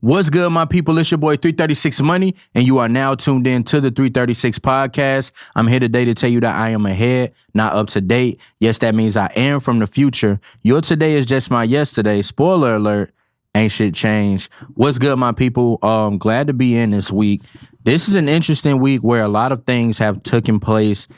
What's good, my people? It's your boy 336 Money, and you are now tuned in to the 336 podcast. I'm here today to tell you that I am ahead, not up to date. Yes, that means I am from the future. Your today is just my yesterday. Spoiler alert, ain't shit changed. What's good, my people? Glad to be in this week. This is an interesting week where a lot of things have taken place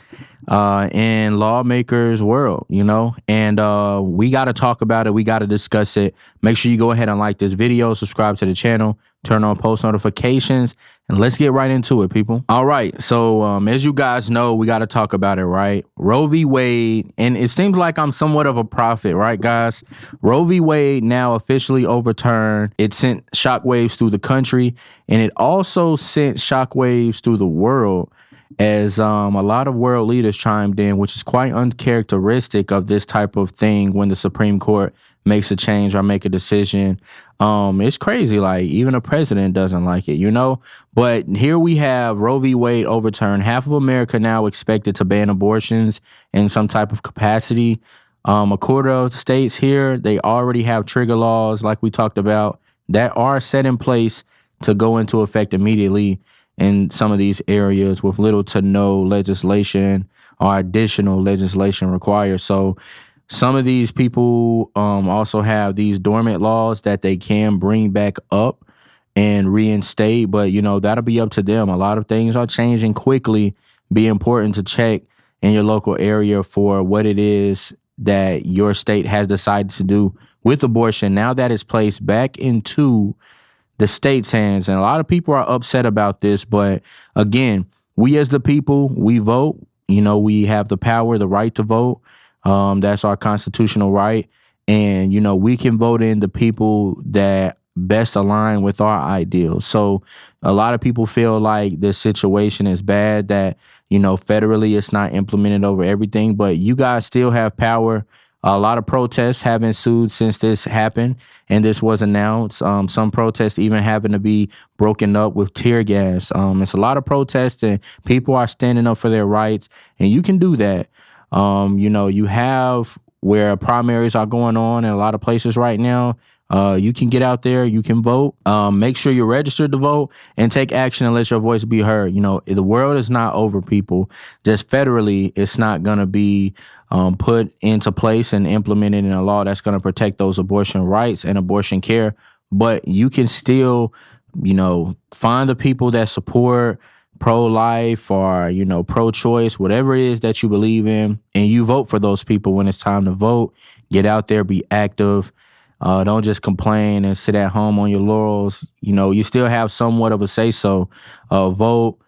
in lawmakers' world, and we got to talk about it. We got to discuss it. Make sure you go ahead and like this video, subscribe to the channel, turn on post notifications, and let's get right into it, people. All right. So as you guys know, we got to talk about it, right? Roe v. Wade, and it seems like I'm somewhat of a prophet, right, guys? Roe v. Wade now officially overturned. It sent shockwaves through the country, and it also sent shockwaves through the world, as a lot of world leaders chimed in, which is quite uncharacteristic of this type of thing when the Supreme Court makes a change or make a decision. It's crazy. Like, even a president doesn't like it, But here we have Roe v. Wade overturned. Half of America now expected to ban abortions in some type of capacity. A quarter of the states here, they already have trigger laws, like we talked about, that are set in place to go into effect immediately in some of these areas with little to no legislation or additional legislation required. So some of these people also have these dormant laws that they can bring back up and reinstate, but, that'll be up to them. A lot of things are changing quickly. Be important to check in your local area for what it is that your state has decided to do with abortion now that it's placed back into the state's hands. And a lot of people are upset about this, but again, we as the people, we vote. We have the power, the right to vote. That's our constitutional right. And, we can vote in the people that best align with our ideals. So a lot of people feel like this situation is bad, that, federally it's not implemented over everything, but you guys still have power. A lot of protests have ensued since this happened and this was announced. Some protests even having to be broken up with tear gas. It's a lot of protests and people are standing up for their rights, and you can do that. You have where primaries are going on in a lot of places right now. You can get out there, you can vote. Make sure you're registered to vote and take action and let your voice be heard. The world is not over, people. Just federally, it's not going to be put into place and implemented in a law that's going to protect those abortion rights and abortion care. But you can still, find the people that support pro-life or, pro-choice, whatever it is that you believe in, and you vote for those people when it's time to vote. Get out there, be active. Don't just complain and sit at home on your laurels. You still have somewhat of a say-so. Vote,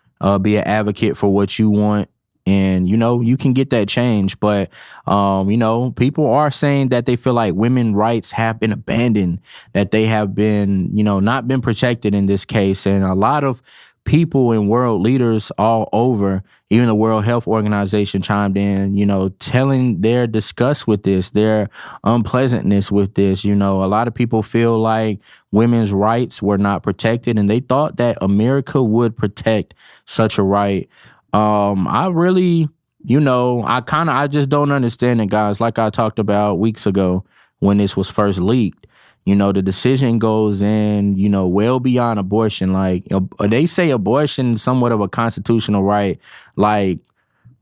be an advocate for what you want, and, you can get that change. But, people are saying that they feel like women's rights have been abandoned, that they have been, not been protected in this case. And a lot of people and world leaders all over, even the World Health Organization chimed in, telling their disgust with this, their unpleasantness with this. A lot of people feel like women's rights were not protected, and they thought that America would protect such a right. I really, I just don't understand it, guys. Like I talked about weeks ago when this was first leaked. The decision goes in, well beyond abortion. Like, they say abortion is somewhat of a constitutional right. Like,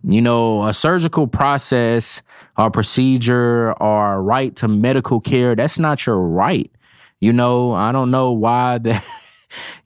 a surgical process or procedure or right to medical care, that's not your right. I don't know why that,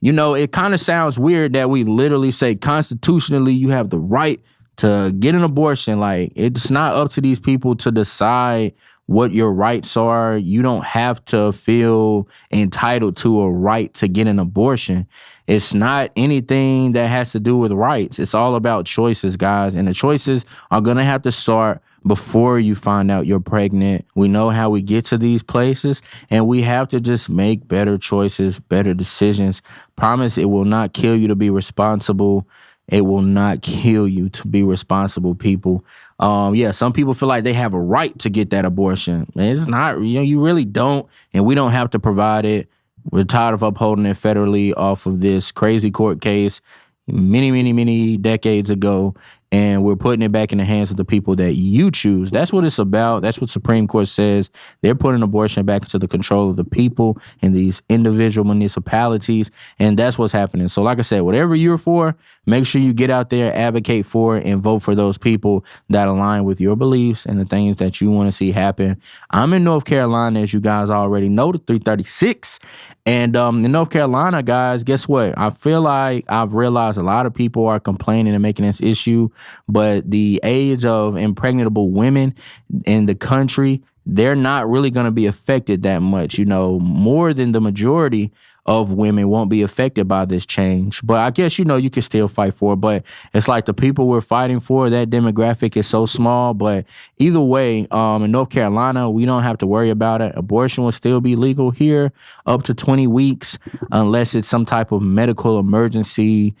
it kind of sounds weird that we literally say constitutionally you have the right to get an abortion. Like, it's not up to these people to decide what your rights are. You don't have to feel entitled to a right to get an abortion. It's not anything that has to do with rights. It's all about choices, guys. And the choices are going to have to start before you find out you're pregnant. We know how we get to these places, and we have to just make better choices, better decisions. Promise it will not kill you to be responsible. It will not kill you to be responsible, people. Some people feel like they have a right to get that abortion. It's not, you really don't, and we don't have to provide it. We're tired of upholding it federally off of this crazy court case many, many, many decades ago. and we're putting it back in the hands of the people that you choose. That's what it's about. That's what Supreme Court says. They're putting abortion back into the control of the people in these individual municipalities, and that's what's happening. So like I said, whatever you're for, make sure you get out there, advocate for it, and vote for those people that align with your beliefs and the things that you want to see happen. I'm in North Carolina, as you guys already know, the 336. And in North Carolina, guys, guess what? I feel like I've realized a lot of people are complaining and making this issue, but the age of impregnable women in the country, they're not really going to be affected that much. More than the majority of women won't be affected by this change. But I guess, you can still fight for it. But it's like the people we're fighting for, that demographic is so small. But either way, in North Carolina, we don't have to worry about it. Abortion will still be legal here up to 20 weeks, unless it's some type of medical emergency.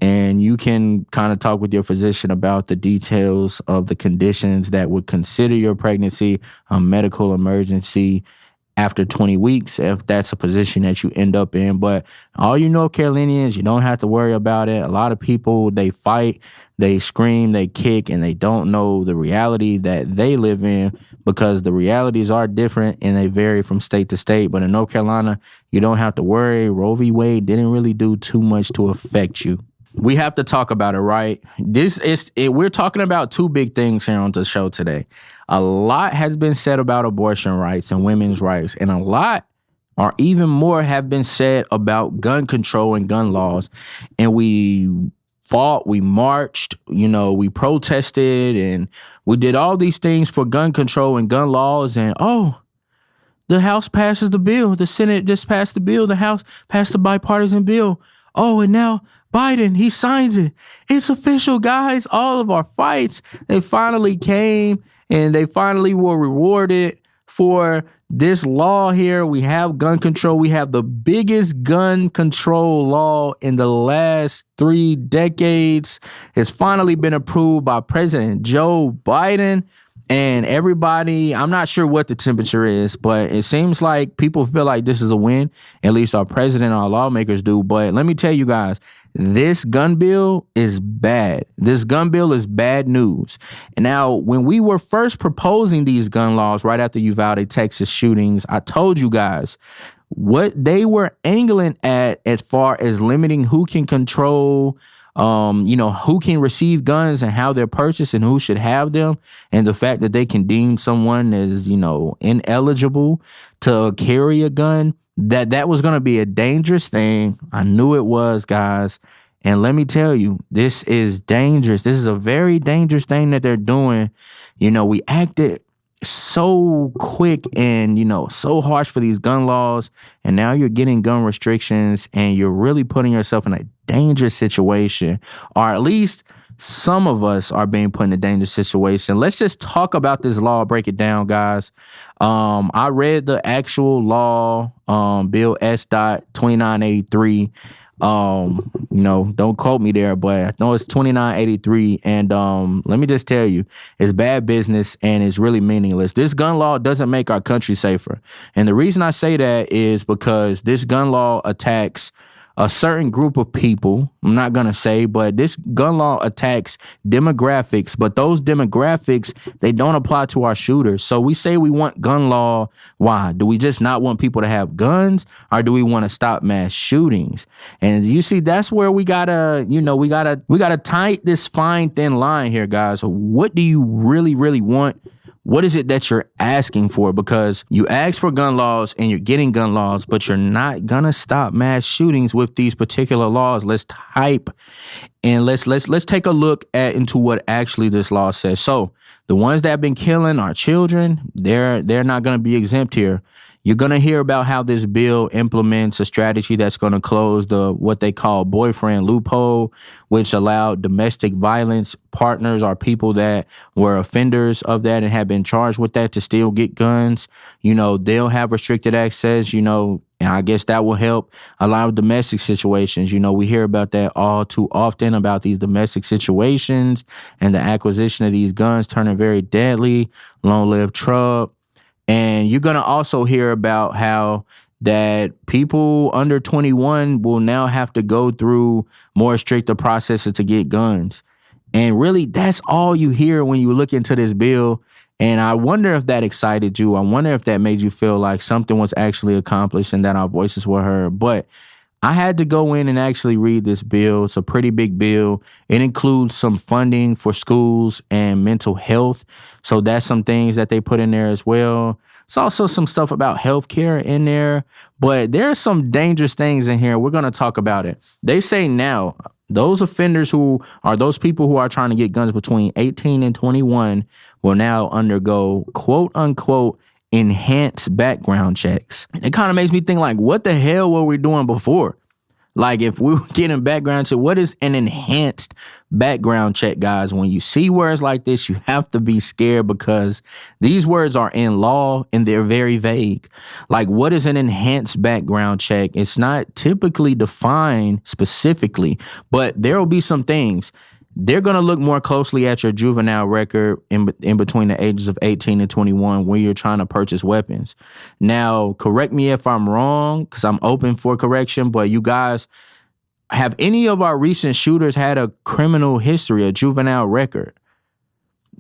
And you can kind of talk with your physician about the details of the conditions that would consider your pregnancy a medical emergency after 20 weeks, if that's a position that you end up in. But all you North Carolinians, you don't have to worry about it. A lot of people, they fight, they scream, they kick, and they don't know the reality that they live in, because the realities are different and they vary from state to state. But in North Carolina, you don't have to worry. Roe v. Wade didn't really do too much to affect you. We have to talk about it, right? We're talking about two big things here on the show today. A lot has been said about abortion rights and women's rights, and a lot, or even more, have been said about gun control and gun laws. And we fought, we marched, we protested, and we did all these things for gun control and gun laws. And the House passes the bill. The Senate just passed the bill. The House passed the bipartisan bill. And now Biden, he signs it. It's official, guys. All of our fights, they finally came, and they finally were rewarded for this law here. We have gun control. We have the biggest gun control law in the last 3 decades. It's finally been approved by President Joe Biden. And everybody, I'm not sure what the temperature is, but it seems like people feel like this is a win. At least our president, our lawmakers do. But let me tell you guys, this gun bill is bad. This gun bill is bad news. And now, when we were first proposing these gun laws right after Uvalde, Texas shootings, I told you guys what they were angling at as far as limiting who can control, who can receive guns and how they're purchased and who should have them. And the fact that they can deem someone as, ineligible to carry a gun, that was going to be a dangerous thing. I knew it was, guys. And let me tell you, this is dangerous. This is a very dangerous thing that they're doing. We acted so quick and, so harsh for these gun laws. And now you're getting gun restrictions, and you're really putting yourself in a dangerous situation. Or at least some of us are being put in a dangerous situation. Let's just talk about this law, break it down, guys. I read the actual law, Bill S. 2983. Don't quote me there, but I know it's 2983. And let me just tell you, it's bad business and it's really meaningless. This gun law doesn't make our country safer. And the reason I say that is because this gun law attacks a certain group of people. I'm not going to say, but this gun law attacks demographics, but those demographics, they don't apply to our shooters. So we say we want gun law. Why? Do we just not want people to have guns, or do we want to stop mass shootings? And you see, that's where we gotta tight this fine, thin line here, guys. What do you really, really want? What is it that you're asking for? Because you ask for gun laws and you're getting gun laws, but you're not gonna stop mass shootings with these particular laws. Let's type and let's take a look into what actually this law says. So the ones that have been killing our children, they're not gonna be exempt here. You're going to hear about how this bill implements a strategy that's going to close the what they call boyfriend loophole, which allowed domestic violence partners or people that were offenders of that and have been charged with that to still get guns. They'll have restricted access, and I guess that will help a lot of domestic situations. We hear about that all too often, about these domestic situations and the acquisition of these guns turning very deadly. Long live Trump. And you're going to also hear about how that people under 21 will now have to go through more stricter processes to get guns. And really, that's all you hear when you look into this bill. And I wonder if that excited you. I wonder if that made you feel like something was actually accomplished and that our voices were heard. But I had to go in and actually read this bill. It's a pretty big bill. It includes some funding for schools and mental health. So that's some things that they put in there as well. It's also some stuff about healthcare in there. But there's some dangerous things in here. We're going to talk about it. They say now, those offenders who are those people who are trying to get guns between 18 and 21 will now undergo, quote unquote, enhanced background checks. It kind of makes me think like, what the hell were we doing before? Like if we were getting background check, what is an enhanced background check, guys? When you see words like this, you have to be scared because these words are in law and they're very vague. Like what is an enhanced background check? It's not typically defined specifically, but there will be some things. They're going to look more closely at your juvenile record in between the ages of 18 and 21 when you're trying to purchase weapons. Now, correct me if I'm wrong, because I'm open for correction, but you guys, have any of our recent shooters had a criminal history, a juvenile record?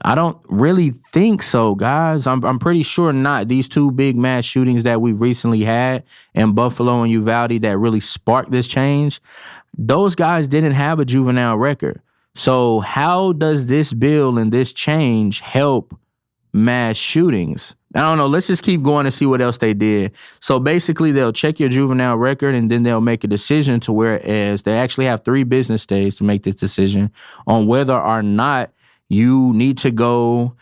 I don't really think so, guys. I'm pretty sure not. These two big mass shootings that we've recently had in Buffalo and Uvalde that really sparked this change, those guys didn't have a juvenile record. So how does this bill and this change help mass shootings? I don't know. Let's just keep going and see what else they did. So basically, they'll check your juvenile record and then they'll make a decision to whereas they actually have 3 business days to make this decision on whether or not you need to go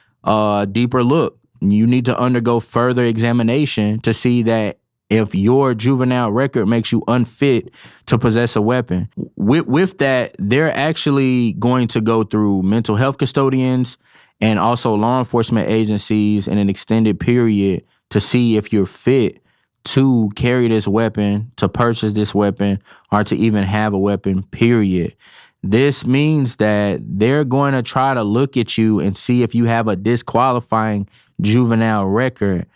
deeper look. You need to undergo further examination to see that if your juvenile record makes you unfit to possess a weapon. With that, they're actually going to go through mental health custodians and also law enforcement agencies in an extended period to see if you're fit to carry this weapon, to purchase this weapon, or to even have a weapon, period. This means that they're going to try to look at you and see if you have a disqualifying juvenile record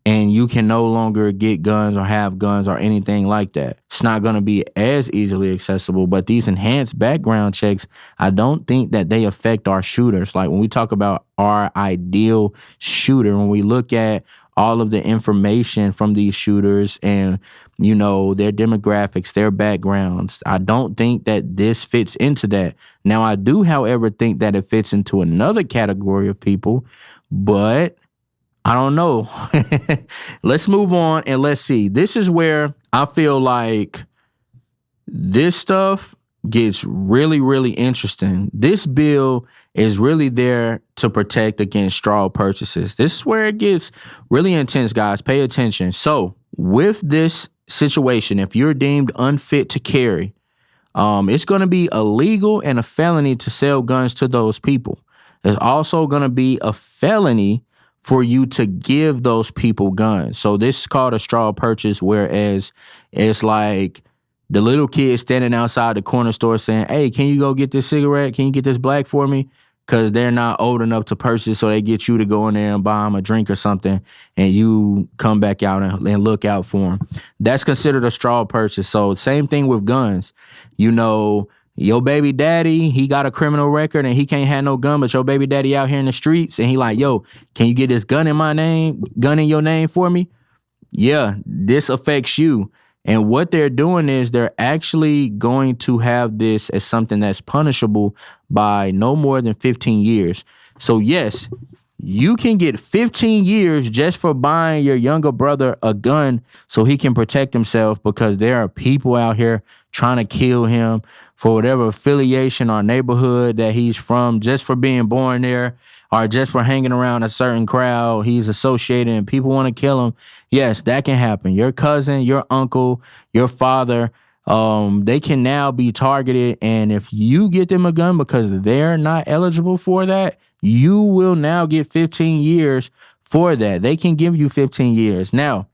and you can no longer get guns or have guns or anything like that. It's not going to be as easily accessible, but these enhanced background checks, I don't think that they affect our shooters. Like when we talk about our ideal shooter, when we look at all of the information from these shooters and, you know, their demographics, their backgrounds, I don't think that this fits into that. Now, I do, however, think that it fits into another category of people, but I don't know. Let's move on and let's see. This is where I feel like this stuff gets really, really interesting. This bill is really there to protect against straw purchases. This is where it gets really intense, guys. Pay attention. So with this situation, if you're deemed unfit to carry, it's going to be illegal and a felony to sell guns to those people. It's also going to be a felony for you to give those people guns. So this is called a straw purchase, whereas it's like the little kid standing outside the corner store saying, hey, can you go get this cigarette? Can you get this black for me? Because they're not old enough to purchase, so they get you to go in there and buy them a drink or something, and you come back out and look out for them. That's considered a straw purchase. So same thing with guns. You know, your baby daddy, he got a criminal record and he can't have no gun, but your baby daddy out here in the streets and he like, yo, can you get this gun in your name for me? Yeah, this affects you. And what they're doing is they're actually going to have this as something that's punishable by no more than 15 years. So yes, you can get 15 years just for buying your younger brother a gun so he can protect himself, because there are people out here trying to kill him for whatever affiliation or neighborhood that he's from, just for being born there or just for hanging around a certain crowd he's associated and people want to kill him. Yes, that can happen. Your cousin, your uncle, your father, they can now be targeted. And if you get them a gun because they're not eligible for that, you will now get 15 years for that. They can give you 15 years. Now,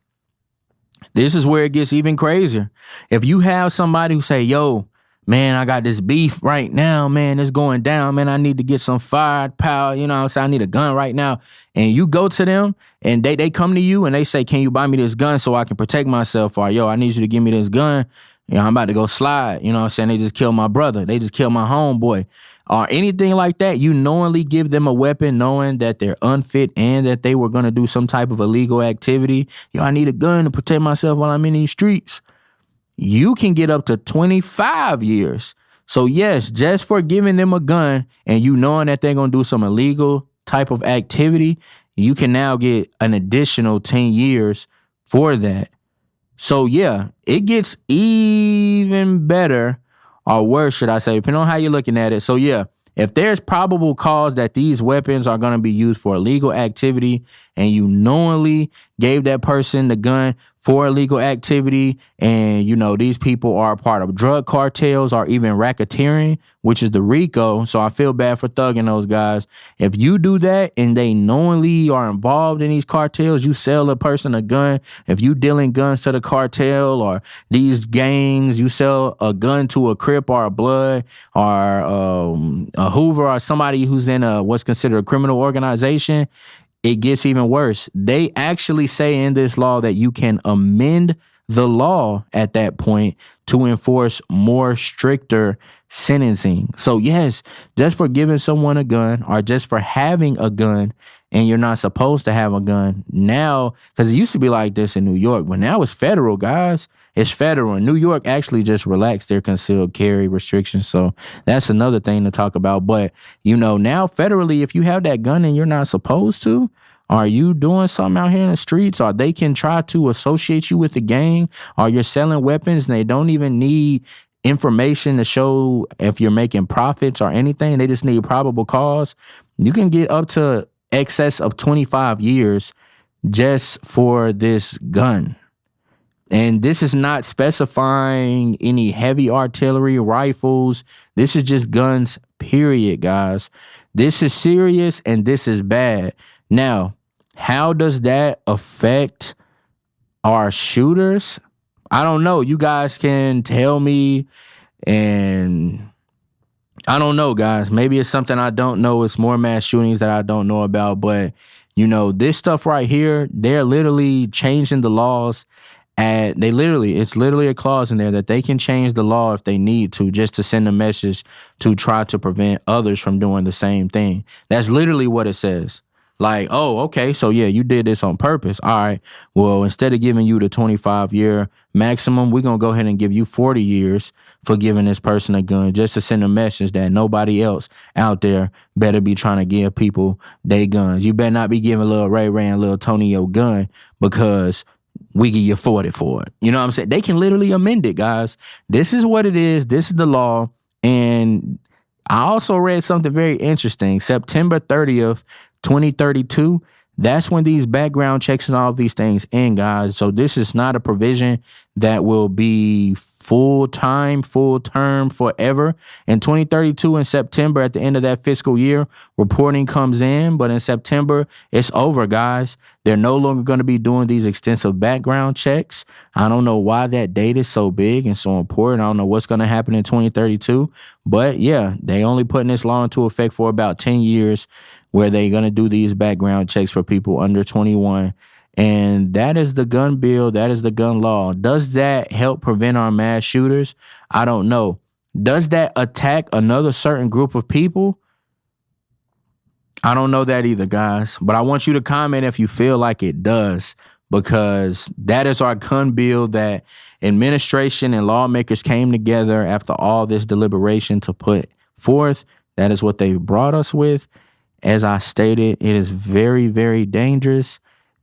this is where it gets even crazier. If you have somebody who say, yo, man, I got this beef right now, man, it's going down, man, I need to get some firepower, you know what I'm saying, I need a gun right now, and you go to them, and they come to you, and they say, can you buy me this gun so I can protect myself, or, yo, I need you to give me this gun, you know, I'm about to go slide, you know what I'm saying, they just killed my brother, they just killed my homeboy, or anything like that, you knowingly give them a weapon knowing that they're unfit and that they were going to do some type of illegal activity. Yo, I need a gun to protect myself while I'm in these streets. You can get up to 25 years. So yes, just for giving them a gun and you knowing that they're going to do some illegal type of activity, you can now get an additional 10 years for that. So yeah, it gets even better, or worse, should I say, depending on how you're looking at it. So yeah, if there's probable cause that these weapons are going to be used for illegal activity and you knowingly gave that person the gun for illegal activity, and you know these people are a part of drug cartels or even racketeering, which is the RICO. So I feel bad for thugging those guys. If you do that and they knowingly are involved in these cartels, you sell a person a gun. If you dealing guns to the cartel or these gangs, you sell a gun to a Crip or a Blood or a Hoover or somebody who's in what's considered a criminal organization, it gets even worse. They actually say in this law that you can amend the law at that point to enforce more stricter sentencing. So yes, just for giving someone a gun or just for having a gun and you're not supposed to have a gun now, because it used to be like this in New York, but now it's federal, guys. It's federal. And New York actually just relaxed their concealed carry restrictions. So that's another thing to talk about. But, you know, now federally, if you have that gun and you're not supposed to, are you doing something out here in the streets, or they can try to associate you with the gang, or you're selling weapons and they don't even need information to show if you're making profits or anything. They just need probable cause. You can get up to excess of 25 years just for this gun. And this is not specifying any heavy artillery, rifles. This is just guns, period, guys. This is serious and this is bad. Now, how does that affect our shooters? I don't know. You guys can tell me, and I don't know, guys. Maybe it's something I don't know. It's more mass shootings that I don't know about. But, you know, this stuff right here, they're literally changing the laws. It's literally a clause in there that they can change the law if they need to, just to send a message to try to prevent others from doing the same thing. That's literally what it says. Like, oh, okay, so yeah, you did this on purpose. All right, well, instead of giving you the 25-year maximum, we're going to go ahead and give you 40 years for giving this person a gun, just to send a message that nobody else out there better be trying to give people their guns. You better not be giving little Ray Ray and little Tony your gun because we give you 40 for it. You know what I'm saying? They can literally amend it, guys. This is what it is. This is the law. And I also read something very interesting. September 30th, 2032, that's when these background checks and all of these things end, guys. So this is not a provision that will be full term forever. In 2032 in September, at the end of that fiscal year, reporting comes in. But in September, it's over, guys. They're no longer going to be doing these extensive background checks. I don't know why that date is so big and so important. I don't know what's going to happen in 2032. But yeah, they only putting this law into effect for about 10 years where they're going to do these background checks for people under 21. And that is the gun bill. That is the gun law. Does that help prevent our mass shooters? I don't know. Does that attack another certain group of people? I don't know that either, guys. But I want you to comment if you feel like it does, because that is our gun bill that administration and lawmakers came together after all this deliberation to put forth. That is what they brought us with. As I stated, it is very, very dangerous.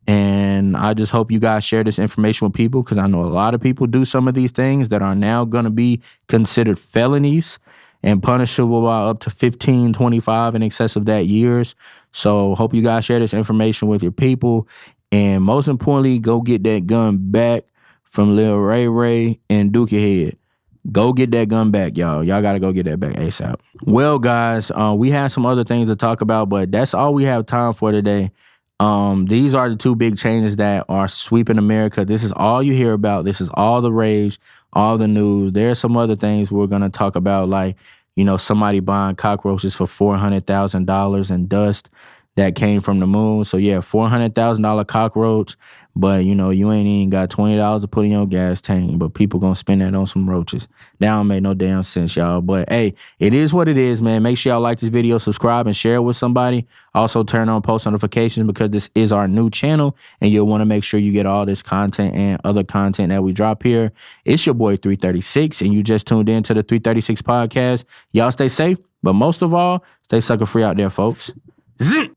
And I just hope you guys share this information with people, because I know a lot of people do some of these things that are now going to be considered felonies and punishable by up to 15, 25 in excess of that years. So hope you guys share this information with your people. And most importantly, go get that gun back from Lil Ray Ray and Dookie Head. Go get that gun back, y'all. Y'all got to go get that back ASAP. Well, guys, we have some other things to talk about, but that's all we have time for today. These are the two big changes that are sweeping America. This is all you hear about. This is all the rage, all the news. There are some other things we're going to talk about, like, you know, somebody buying cockroaches for $400,000 and dust. that came from the moon. So yeah, $400,000 cockroach. But you know, you ain't even got $20 to put in your gas tank. But people gonna spend that on some roaches. That don't make no damn sense, y'all. But hey, it is what it is, man. Make sure y'all like this video, subscribe, and share it with somebody. Also turn on post notifications because this is our new channel, and you'll want to make sure you get all this content and other content that we drop here. It's your boy 336, and you just tuned in to the 336 podcast. Y'all stay safe, but most of all, stay sucker free out there, folks. Zing!